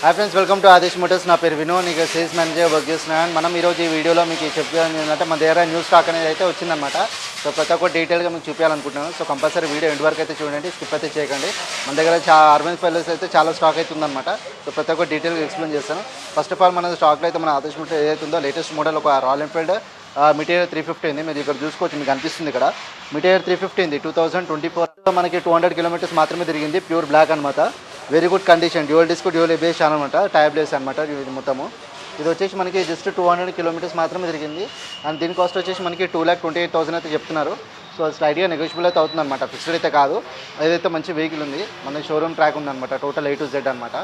Hi friends, welcome to Adesh Motors. నా పేరు వినో, నీకు సేల్స్ మేనేజర్ వర్క్ చేస్తున్నాను. మనం ఈరోజు ఈ వీడియోలో మీకు చెప్పేది ఏంటంటే మన దగ్గర న్యూ స్టాక్ అనేది అయితే వచ్చిందనమాట. సో ప్రతి ఒక్క డీటెయిల్గా మీకు చూపించాలనుకుంటున్నాను. సో కంపల్సరీ వీడియో ఎండ్ వరకు అయితే చూడండి, స్కిప్ అయితే చేయకండి. మన దగ్గర అర్బన్ ఫైలర్స్ అయితే చాలా స్టాక్ అయితే ఉందన్నమాట. సో ప్రతి ఒక్క డీటెయిల్గా ఎక్స్ప్లెయిన్ చేస్తాను. ఫస్ట్ ఆఫ్ ఆల్ మన స్టాక్లో అయితే మన ఆదేశ్ మోటార్ ఏదైతే ఉందో లేటెస్ట్ మోడల్ ఒక రాయల్ ఎన్ఫీల్డ్ మిటీరియర్ 350 ఉంది. మీరు ఇక్కడ చూసుకోవచ్చు, మీకు అనిపిస్తుంది ఇక్కడ మిటీరియర్ 350 ఉంది. 2024 మనకి 200 కిలోమీటర్స్ మాత్రమే తిరిగింది. ప్యూర్ బ్లాక్ అనమాట. Very good condition, dual disc dual ABS అనమాట. టైబ్లెస్ అనమాట ఇది మొత్తము. ఇది వచ్చేసి మనకి జస్ట్ 200 కిలోమీటర్స్ మాత్రమే తిరిగింది. అండ్ దీని కాస్ట్ వచ్చేసి మనకి 2,28,000 అయితే చెప్తున్నారు. సో స్లైడ్గా నెగోషియబుల్ అయితే అవుతుంది అనమాట, ఫిక్స్డ్ అయితే కాదు. ఏదైతే మంచి వెహికల్ ఉంది, మన షోరూమ్ ట్రాక్ ఉందన్నమాట, టోటల్ A to Z అనమాట.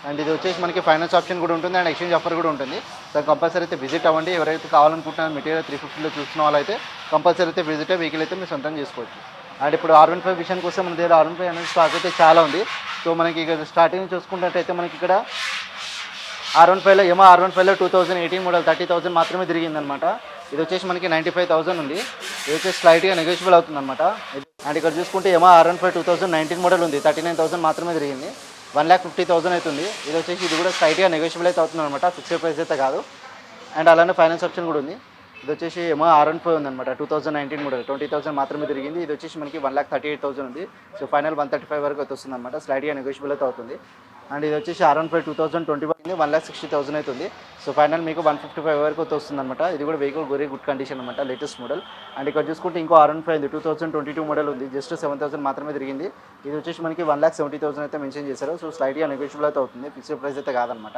అండ్ ఇది వచ్చేసి మనకి ఫైనాన్స్ ఆప్షన్ కూడా ఉంటుంది అండ్ ఎక్స్చేంజ్ ఆఫర్ కూడా ఉంటుంది. సో కంపల్సరీ అయితే విజిట్ అవ్వండి. ఎవరైతే కావాలనుకుంటున్నారో మెటీరియల్ 350లో చూస్తున్న వాళ్ళైతే కంపల్సరీ అయితే విజిట్ అయ్యి వెహికల్ అయితే మీరు సొంతం చేసుకోవచ్చు. అండ్ ఇప్పుడు R15 విషయానికి వస్తే మన దగ్గర R15 అనేది స్టాక్ అయితే చాలా ఉంది. సో మనకి ఇక్కడ స్టార్టింగ్ చూసుకున్నట్టయితే మనకి ఇక్కడ R15లో R15లో 2018 మోడల్ 30,000 మాత్రమే తిరిగిందనమాట. ఇది వచ్చేసి మనకి 95,000 ఉంది. ఇది వచ్చేసి స్లైట్గా నెగోషియబుల్ అవుతుందన్నమాట. అండ్ ఇక్కడ చూసుకుంటే R15 2019 మోడల్ ఉంది, 39,000 మాత్రమే తిరిగింది. 1,50,000 అవుతుంది. ఇది వచ్చేసి ఇది కూడా స్లైట్గా నెగోషియబుల్ అయితే అవుతుంది అనమాట, ఫిక్స్డ్ ప్రైస్ అయితే కాదు. అండ్ అలానే ఫైనాన్స్ ఆప్షన్ కూడా ఉంది. ఇది వచ్చేసి R15 ఉందన్నమాట, 2019 మోడల్ 20,000 మాత్రమే తిరిగింది. ఇది వచ్చేసి మనకి 1,38,000 ఉంది. సో ఫైనల్ 135 వరకు అయితే వస్తుంది అనమాట, స్లైట్గా నెగోషియబుల్ అయితే అవుతుంది. అండ్ ఇది వచ్చేసి R15 2021 1,60,000 అవుతుంది. సో ఫైనల్ మీకు 155 వరకు అయితే వస్తుంది అనమాట. ఇది కూడా వెహికల్ వెరీ గుడ్ కండిషన్ అనమాట, లేటెస్ట్ మోడల్. అండ్ ఇక్కడ చూసుకుంటే ఇంకో R15 2022 మోడల్ ఉంది, జస్ట్ 7,000 మాత్రమే తిరిగింది. ఇది వచ్చేసి మనకి 1,70,000 అయితే మెన్షన్ చేశారు. సో స్లైట్గా నెగోషియబుల్ అయితే అవుతుంది, ఫిక్స్డ్ ప్రైస్ అయితే కాదనమాట.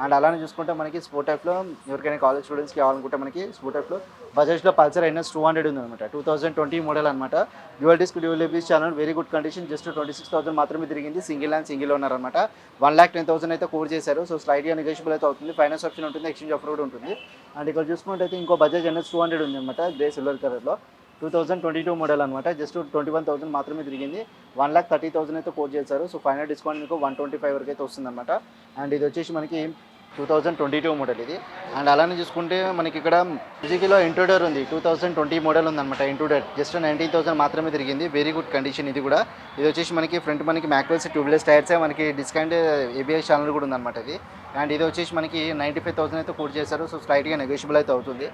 అండ్ అలానే చూసుకుంటే మనకి స్పోర్ట్ టైప్లో ఎవరికైనా కాలేజ్ స్టూడెంట్స్కి కావాలనుకుంటే మనకి స్పోర్ట్ టైప్లో బజాజ్లో పల్సర్ NS 200 ఉంది అనమాట, 2020 మోడల్ అనమాట. Dual disc dual ABS channel, very good condition, just 26,000 మాత్రమే తిరిగింది. సింగిల్ అండ్ సింగిల్ ఓనర్ అనమాట. 1,10,000 అయితే కోడ్ చేశారు. సో స్లైట్గా నెగోషియబుల్ అయితే అవుతుంది, ఫైనాన్స్ ఆప్షన్ ఉంటుంది, ఎక్స్చేంజ్ ఆఫర్ కూడా ఉంటుంది. అండ్ ఇక్కడ చూసుకుంటే ఇంకో బజాజ్ NS 200 ఉంది అనమాట, గ్రే సిల్వర్ కలర్లో, 2022 మోడల్ అనమాట. జస్ట్ 21,000 మాత్రమే తిరిగింది. 1,30,000 అయితే కోడ్ చేశారు. సో ఫైనల్ డిస్కౌంట్ మీకు 125 వరకు అయితే వస్తుందన్నమాట. అండ్ ఇది వచ్చేసి మనకి 2022 మోడల్ ఇది. అండ్ అలానే చూసుకుంటే మనకి ఇక్కడ సుజుకిలో ఇంట్రూడర్ ఉంది, 2020 మోడల్ ఉందన్నమాట. ఇంట్రూడర్ జస్ట్ 19,000 మాత్రమే తిరిగింది. వెరీ గుడ్ కండిషన్ ఇది కూడా. ఇది వచ్చేసి మనకి ఫ్రంట్ మనకి మ్యాక్వెల్స్ ట్యూబ్లెస్ టైర్సే, మనకి డిస్కౌంట్ ABS ఛానల్ కూడా ఉందన్నమాట ఇది. అండ్ ఇది వచ్చేసి మనకి 95,000 అయితే కోడ్ చేశారు. సో స్లైట్గా నెగోషియబుల్ అయితే అవుతుంది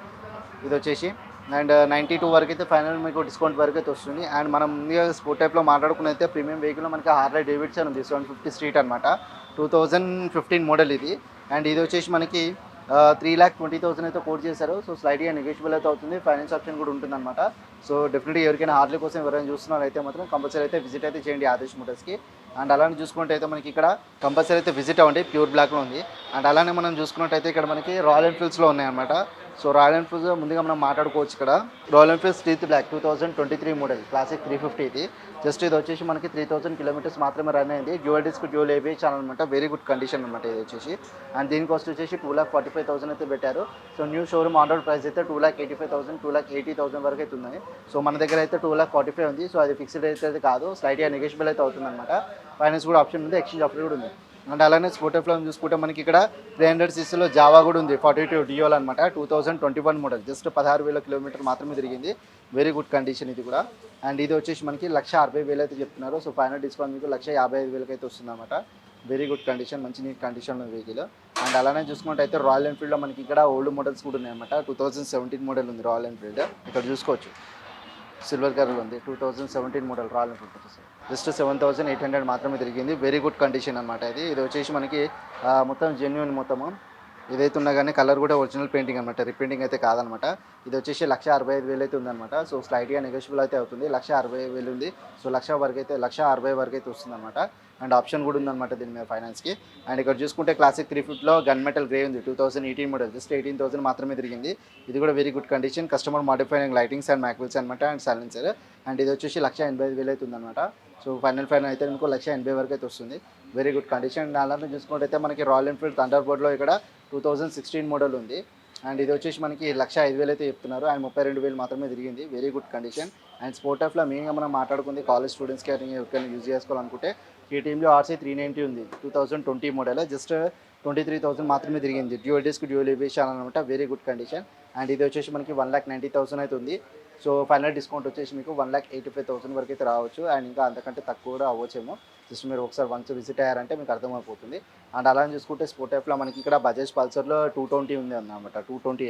ఇది వచ్చేసి. అండ్ 92 వరకు అయితే ఫైనల్ మీకు డిస్కౌంట్ వరకు అయితే వస్తుంది. అండ్ మనం ముందుగా స్పోర్ట్ టైప్లో మాట్లాడుకున్నైతే ప్రీమియం వెహికల్ మనకి హార్లీ డేవిడ్సన్ ఉంది, 750 స్ట్రీట్ అనమాట, 2015 మోడల్ ఇది. అండ్ ఇది వచ్చేసి మనకి 3,20,000 అయితే కోట్ చేశారు. సో స్లైట్గా నెగోషియబుల్ అయితే అవుతుంది, ఫైనాన్స్ ఆప్షన్ కూడా ఉంటుందన్నమాట. సో డెఫినెట్గా ఎవరికైనా హార్లీ కోసం ఎవరైనా చూస్తున్నారు అయితే మాత్రం కంపల్సరీ అయితే విజిట్ అయితే చేయండి ఆదేశ్ మోటార్స్కి. అండ్ అలానే చూసుకుంటే అయితే మనకి ఇక్కడ కంపల్సరీ అయితే విజిట్ అవ్వండి, ప్యూర్ బ్లాక్లో ఉంది. అండ్ అలానే మనం చూసుకున్నట్టయితే ఇక్కడ మనకి రాయల్ ఎన్ఫీల్డ్స్లో ఉన్నాయన్నమాట. సో రాయల్ ఎన్ఫీల్డ్స్ ముందుగా మనం మాట్లాడుకోవచ్చు. ఇక్కడ Royal Enfield street black 2023 model classic 350 ఇది. జస్ట్ ఇది వచ్చేసి మనకి 3,000 కిలోమీటర్స్ మాత్రమే రన్ అయింది. Dual disc dual ABS channel అనమాట, వెరీ గుడ్ కండిషన్ అనమాట ఇది వచ్చేసి. అండ్ దీని కాస్ట్ వచ్చేసి 2,45,000 అయితే పెట్టారు. So new showroom on road price అయితే 2,85,000 2,80,000 వరకు అయితే ఉన్నాయి. సో మన దగ్గర అయితే 2,45 ఉంది. సో అది ఫిక్స్డ్ అయితే కాదు, స్లైట్గా నెగోషియబుల్ అయితే అవుతుంది అనమాట. ఫైనాన్స్ కూడా ఆప్షన్ ఉంది, ఎక్స్చేంజ్ ఆఫర్ కూడా ఉంది. అండ్ అలానే స్పోర్ట్ ఫ్లో చూసుకుంటే మనకి ఇక్కడ 300cc జావా కూడా ఉంది, 42 డియోల్ అనమాట, 2021 మోడల్, జస్ట్ 16,000 కిలోమీటర్ మాత్రమే తిరిగింది. వెరీ గుడ్ కండిషన్ ఇది కూడా. అండ్ ఇది వచ్చేసి మనకి 1,60,000 అయితే చెప్తున్నారు. సో ఫైనల్ డిస్కౌంట్ మీకు 1,55,000 అయితే వస్తుంది అనమాట. వెరీ గుడ్ కండిషన్, మంచి నీట్ కండిషన్లో వెహికల్. అండ్ అలానే చూసుకుంటే అయితే రాయల్ ఎన్ఫీల్డ్లో మనకి ఇక్కడ ఓల్డ్ మోడల్స్ కూడా ఉన్నాయన్నమాట. 2017 మోడల్ ఉంది రాయల్ ఎన్ఫీల్డ్, ఇక్కడ చూసుకోవచ్చు, సిల్వర్ కలర్ ఉంది, 2017 మోడల్ రాయల్ ఎన్ఫీల్డ్. జస్ట్ 7,800 మాత్రమే తిరిగింది. వెరీ గుడ్ కండిషన్ అనమాట ఇది. ఇది వచ్చేసి మనకి మొత్తం జెన్యున్ మొత్తము ఏదైతే ఉన్నా కానీ కలర్ కూడా ఒరిజినల్ పెయింటింగ్ అనమాట, రిపెయింటింగ్ అయితే కాదనమాట. ఇది వచ్చేసి 1,65,000 అయితే ఉందన్నమాట. సో స్లైట్గా నెగోషియబుల్ అయితే అవుతుంది, 1,60,000 ఉంది. సో 1,00,000 వరకు అయితే 1,60,000 వరకు అయితే వస్తుందన్నమాట. అండ్ ఆప్షన్ కూడా ఉందన్నమాట దీని మీద ఫైనాన్స్కి. అండ్ ఇక్కడ చూసుకుంటే క్లాసిక్ 350లో గన్ మెటల్ గ్రే ఉంది, 2018 మోడల్, జస్ట్ 18,000 మాత్రమే తిరిగింది. ఇది కూడా very good condition, customer modifying lightings and mag wheels అనమాట, అండ్ సైలెన్సర్. అండ్ ఇది వచ్చేసి 1,85,000 అయితే ఉందన్నమాట. సో ఫైనల్ అయితే మీకు 1,80,000 వరకు అయితే వస్తుంది. Very good condition. అలానే చూసుకుంటే మనకి రాయల్ ఎన్ఫీల్డ్ థండర్ బర్డ్లో ఇక్కడ 2016 మోడల్ ఉంది. అండ్ ఇది వచ్చేసి మనకి 1,05,000 అయితే చెప్తున్నారు. అండ్ 32,000 మాత్రమే తిరిగింది. Very good condition. And sport ఆఫ్లో మెయిన్గా మనం మాట్లాడుకుంది కాలేజ్ స్టూడెంట్స్కి ఎవరికైనా యూజ్ చేసుకోవాలనుకుంటే ఈ టీంలో RC 390 ఉంది, 2020 మోడల్, జస్ట్ 23,000 మాత్రమే తిరిగింది. Dual disc dual ABS channel అనమాట, వెరీ గుడ్ కండిషన్. అండ్ ఇది వచ్చేసి మనకి 1,90,000 అయితే ఉంది. సో ఫైనల్ డిస్కౌంట్ వచ్చేసి మీకు 1,85,000 వరకు అయితే రావచ్చు. అండ్ ఇంకా అంతకంటే తక్కువ కూడా అవ్వచ్చేమో. జస్ట్ మీరు ఒకసారి వన్స్ విజిట్ అయ్యారంటే మీకు అర్థమైపోతుంది. అండ్ అలానే చూసుకుంటే స్పోర్ట్ టైప్లో మనకి ఇక్కడ బజాజ్ పల్సర్లో 220 ఉంది అన్నమాట. 220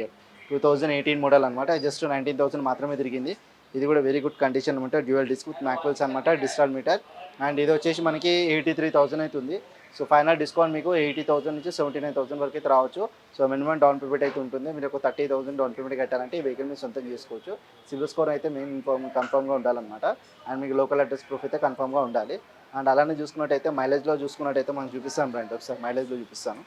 2018 మోడల్ అనమాట. జస్ట్ 19,000 మాత్రమే తిరిగింది. ఇది కూడా వెరీ గుడ్ కండిషన్ అనమాట. డ్యూయల్ డిస్క్ విత్ మ్యాక్వెల్స్ అనమాట, డిజిటల్ మీటర్. అండ్ ఇది వచ్చేసి మనకి 83,000 అవుతుంది. సో ఫైనల్ డిస్కౌంట్ మీకు 80,000 నుంచి 79,000 వరకు అయితే రావచ్చు. సో మినిమం డౌన్ పేమెంట్ అయితే ఉంటుంది. మీరు ఒక 30,000 డౌన్ పేమెంట్ కట్టాలంటే ఈ వెహికల్ మీరు సొంతం చేసుకోవచ్చు. సివిల్ స్కోర్ అయితే మెయిన్ కన్ఫర్మ్గా ఉండాలన్నమాట. అండ్ మీకు లోకల్ అడ్రస్ ప్రూఫ్ అయితే కన్ఫర్మ్గా ఉండాలి. అండ్ అలానే చూసుకున్నట్టయితే మైలేజ్లో చూసుకున్నట్టయితే మనం చూపిస్తాను రండి, ఒకసారి మైలేజ్లో చూపిస్తాను.